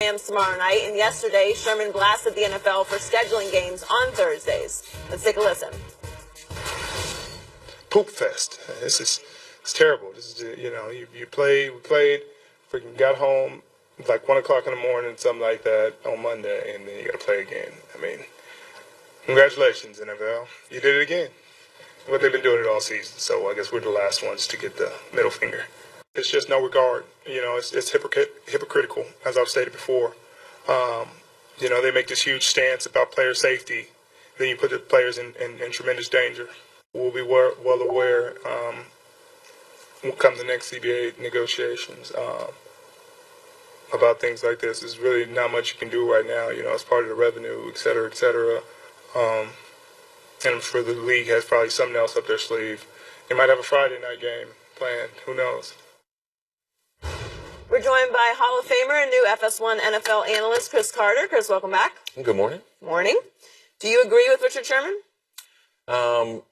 Rams tomorrow night, and yesterday Sherman blasted the NFL for scheduling games on Thursdays. Let's take a listen. Poop fest. It's terrible. This is we played, freaking got home like 1 o'clock in the morning, something like that on Monday, and then you got to play again. I mean, congratulations NFL, you did it again. But they've been doing it all season, so I guess we're the last ones to get the middle finger. It's just no regard. It's hypocritical, as I've stated before. They make this huge stance about player safety. Then you put the players in tremendous danger. We'll be well aware when come the next CBA negotiations about things like this. There's really not much you can do right now. It's part of the revenue, et cetera, et cetera. And I'm sure the league has probably something else up their sleeve. They might have a Friday night game planned. Who knows? We're joined by Hall of Famer and new FS1 NFL analyst Cris Carter. Chris, welcome back. Good morning. Morning. Do you agree with Richard Sherman?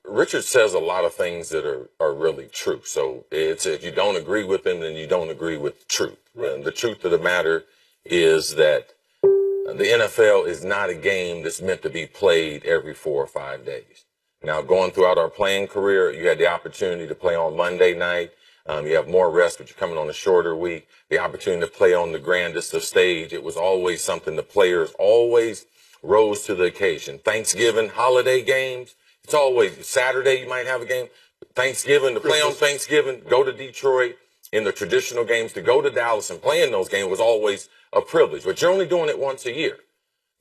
Richard says a lot of things that are really true. So it's if you don't agree with him, then you don't agree with the truth. Right. And the truth of the matter is that the NFL is not a game that's meant to be played every 4 or 5 days. Now, going throughout our playing career, you had the opportunity to play on Monday night. You have more rest, but you're coming on a shorter week. The opportunity to play on the grandest of stage. It was always something the players always rose to the occasion. Thanksgiving, holiday games. It's always Saturday you might have a game. Thanksgiving, to play on Thanksgiving, go to Detroit in the traditional games, to go to Dallas and play in those games was always a privilege. But you're only doing it once a year.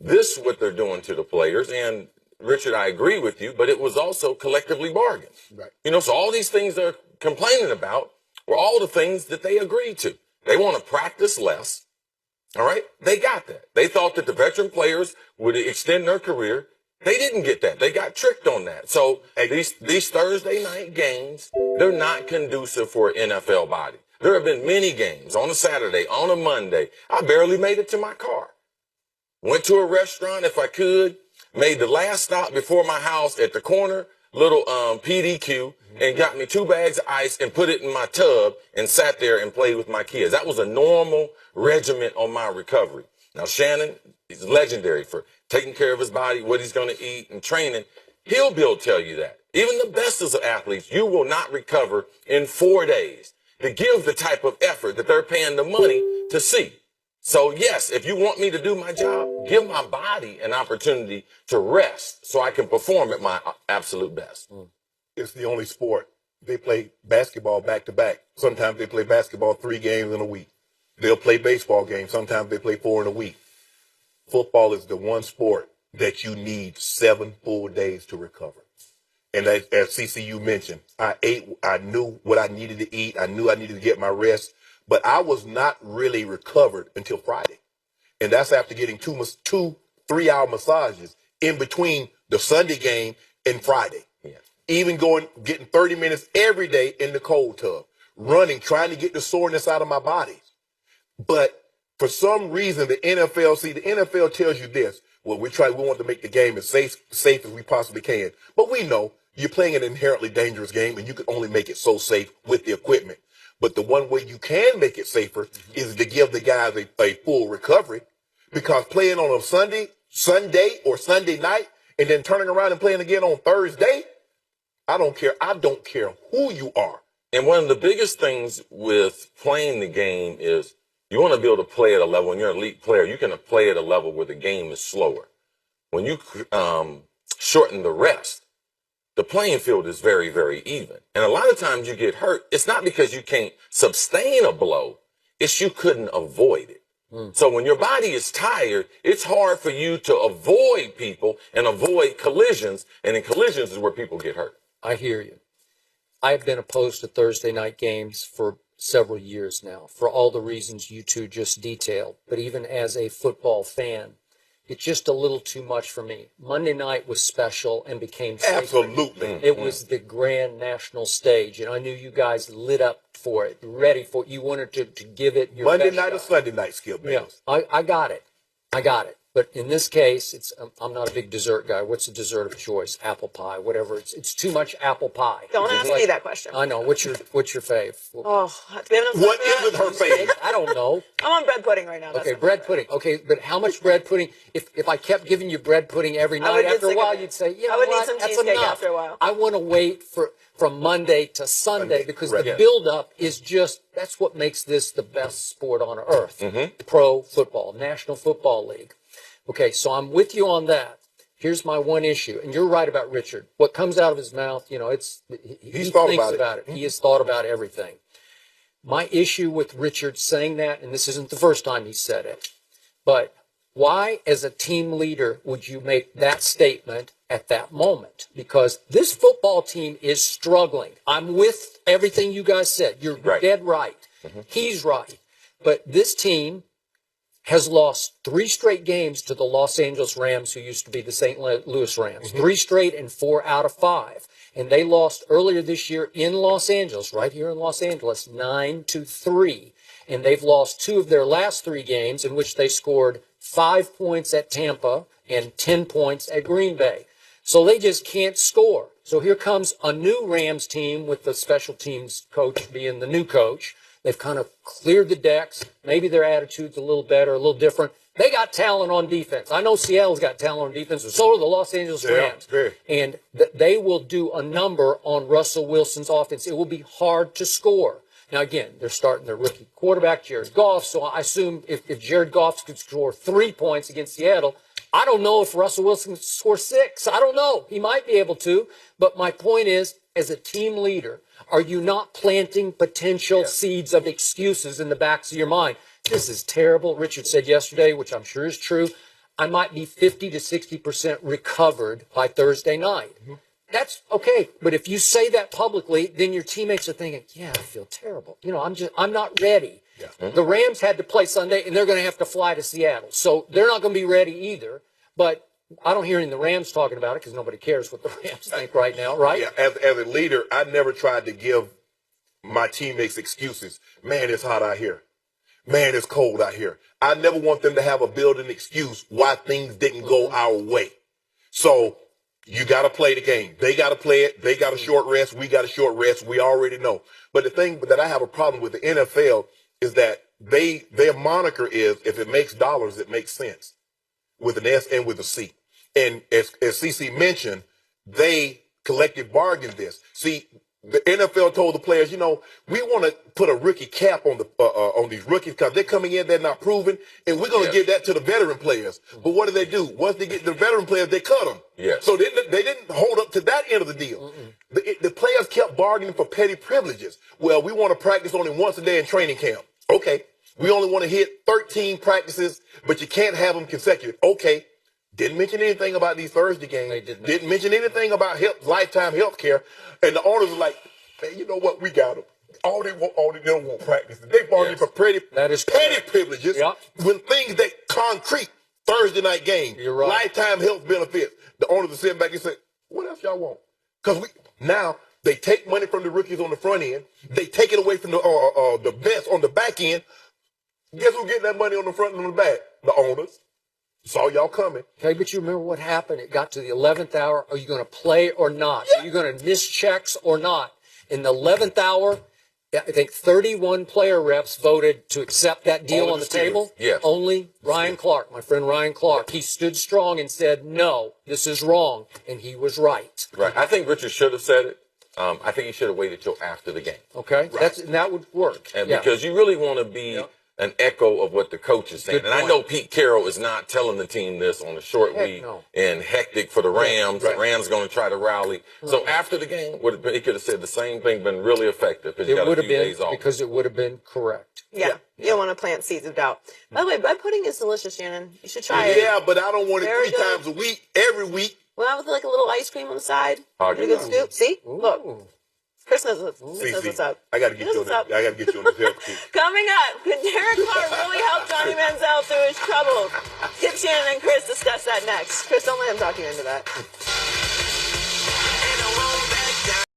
This is what they're doing to the players. And Richard, I agree with you, but it was also collectively bargained. Right. So all these things they're complaining about were all the things that they agreed to. They want to practice less. All right. They got that. They thought that the veteran players would extend their career. They didn't get that. They got tricked on that. So these Thursday night games, they're not conducive for an NFL body. There have been many games on a Saturday, on a Monday. I barely made it to my car. Went to a restaurant if I could, made the last stop before my house at the corner, little PDQ, and got me 2 bags of ice and put it in my tub and sat there and played with my kids. That was a normal regiment on my recovery. Now, Shannon is legendary for taking care of his body, what he's going to eat, and training. He'll be able to tell you that. Even the best of athletes, you will not recover in 4 days to give the type of effort that they're paying the money to see. So, yes, if you want me to do my job, give my body an opportunity to rest so I can perform at my absolute best. It's the only sport. They play basketball back-to-back. Sometimes they play basketball 3 games in a week. They'll play baseball games. Sometimes they play 4 in a week. Football is the one sport that you need 7 full days to recover. And as CCU mentioned, I knew what I needed to eat. I knew I needed to get my rest. But I was not really recovered until Friday. And that's after getting 2 3-hour massages in between the Sunday game and Friday. Yeah. Even getting 30 minutes every day in the cold tub, running, trying to get the soreness out of my body. But for some reason, the NFL tells you this. Well, we want to make the game as safe as we possibly can. But we know you're playing an inherently dangerous game, and you can only make it so safe with the equipment. But the one way you can make it safer is to give the guys a full recovery, because playing on a Sunday or Sunday night and then turning around and playing again on Thursday, I don't care. I don't care who you are. And one of the biggest things with playing the game is you want to be able to play at a level. When you're an elite player, you can play at a level where the game is slower. When you shorten the rest, the playing field is very, very even. And a lot of times you get hurt. It's not because you can't sustain a blow. It's you couldn't avoid it. So when your body is tired, it's hard for you to avoid people and avoid collisions. And in collisions is where people get hurt. I hear you. I've been opposed to Thursday night games for several years now, for all the reasons you two just detailed. But even as a football fan, it's just a little too much for me. Monday night was special and became sacred. Absolutely. It was the grand national stage, and I knew you guys lit up for it, ready for it. You wanted to give it your Monday best night shot. or Sunday night, Skip Bayless. Yeah, I got it. But in this case, I'm not a big dessert guy. What's a dessert of choice? Apple pie, whatever. It's too much apple pie. Don't ask me that question. I know. What's your fave? Oh, do we have enough time What for that? is her favorite? I don't know. I'm on bread pudding right now. That's Okay, not bread bad. pudding. Okay, but how much bread pudding? If I kept giving you bread pudding every I would night, get after a sick of while, it. you'd say, you know I would need what? some That's cheesecake enough. after a while. I want to wait from Monday to Sunday because right. the build-up is that's what makes this the best sport on earth. Pro football, National Football League. Okay, so I'm with you on that. Here's my one issue, and you're right about Richard. What comes out of his mouth, he He's thought thinks about it. He has thought about everything. My issue with Richard saying that, and this isn't the first time he said it, but why, as a team leader, would you make that statement at that moment? Because this football team is struggling. I'm with everything you guys said. You're Right. dead right. He's right. But this team has lost 3 straight games to the Los Angeles Rams, who used to be the St. Louis Rams. 3 straight and 4 out of 5. And they lost earlier this year in Los Angeles, right here in Los Angeles, 9-3. And they've lost 2 of their last 3 games in which they scored 5 points at Tampa and 10 points at Green Bay. So they just can't score. So here comes a new Rams team with the special teams coach being the new coach. They've kind of cleared the decks. Maybe their attitude's a little better, a little different. They got talent on defense. I know Seattle's got talent on defense, but so do the Los Angeles Rams. very. And they will do a number on Russell Wilson's offense. It will be hard to score. Now, again, they're starting their rookie quarterback, Jared Goff. So I assume if Jared Goff could score 3 points against Seattle, I don't know if Russell Wilson can score 6. I don't know. He might be able to. But my point is, as a team leader, are you not planting potential seeds of excuses in the backs of your mind? This is terrible. Richard said yesterday, which I'm sure is true, I might be 50 to 60% recovered by Thursday night. That's okay. But if you say that publicly, then your teammates are thinking, yeah, I feel terrible. I'm not ready. The Rams had to play Sunday, and they're going to have to fly to Seattle. So they're not going to be ready either. But I don't hear any of the Rams talking about it because nobody cares what the Rams think right now, right? Yeah, as a leader, I never tried to give my teammates excuses. Man, it's hot out here. Man, it's cold out here. I never want them to have a built-in excuse why things didn't go our way. So you got to play the game. They got to play it. They got a short rest. We got a short rest. We already know. But the thing that I have a problem with the NFL is that their moniker is, if it makes dollars, it makes sense, with an S and with a C. And as CC mentioned, they collective bargained this. See, the NFL told the players, we want to put a rookie cap on these rookies because they're coming in, they're not proven, and we're going to give that to the veteran players. But what do? Once they get the veteran players, they cut them. Yes. So they didn't hold up to that end of the deal. The players kept bargaining for petty privileges. Well, we want to practice only once a day in training camp. Okay. We only want to hit 13 practices, but you can't have them consecutive. Okay. Didn't mention anything about these Thursday games. They didn't. Didn't mention anything about lifetime health care. And the owners were like, man, you know what? We got them. They don't want practice. They bargain for petty privileges when things that concrete Thursday night game, You're right. lifetime health benefits. The owners are sitting back and say, what else y'all want? Because now they take money from the rookies on the front end. They take it away from the vets on the back end. Guess who getting that money on the front and on the back? The owners. Saw y'all coming. Okay, but you remember what happened? It got to the 11th hour. Are you going to play or not? Are you going to miss checks or not? In the 11th hour, I think 31 player reps voted to accept that deal Only on the the table. Yes. Only Ryan Clark, my friend Ryan Clark. He stood strong and said, no, this is wrong. And he was right. Right. I think Richard should have said it. I think he should have waited till after the game. Okay? That would work. And Yeah. because you really want to be an echo of what the coach is saying. Good And I point. know Pete Carroll is not telling the team this on a short Heck week no. and hectic for the Rams. Right. The Rams going to try to rally. So after the game, he could have said the same thing, been really effective because you It got would a have few been days off. because it would have been correct. Yeah. You don't want to plant seeds of doubt. By the way, bread pudding is delicious, Shannon. You should try it. Yeah, but I don't want it Very 3 good. times a week, every week. Well, with like a little ice cream on the side. Oh, Get a good yeah. scoop. See? Ooh. Look. Chris knows what's up. I got to He get knows you on what's up. that. I got to get you on this health kick. Coming up, could Derek Carr really help Johnny Manziel through his troubles? Skip Shannon and Chris discuss that next. Chris, don't let him talk you into that.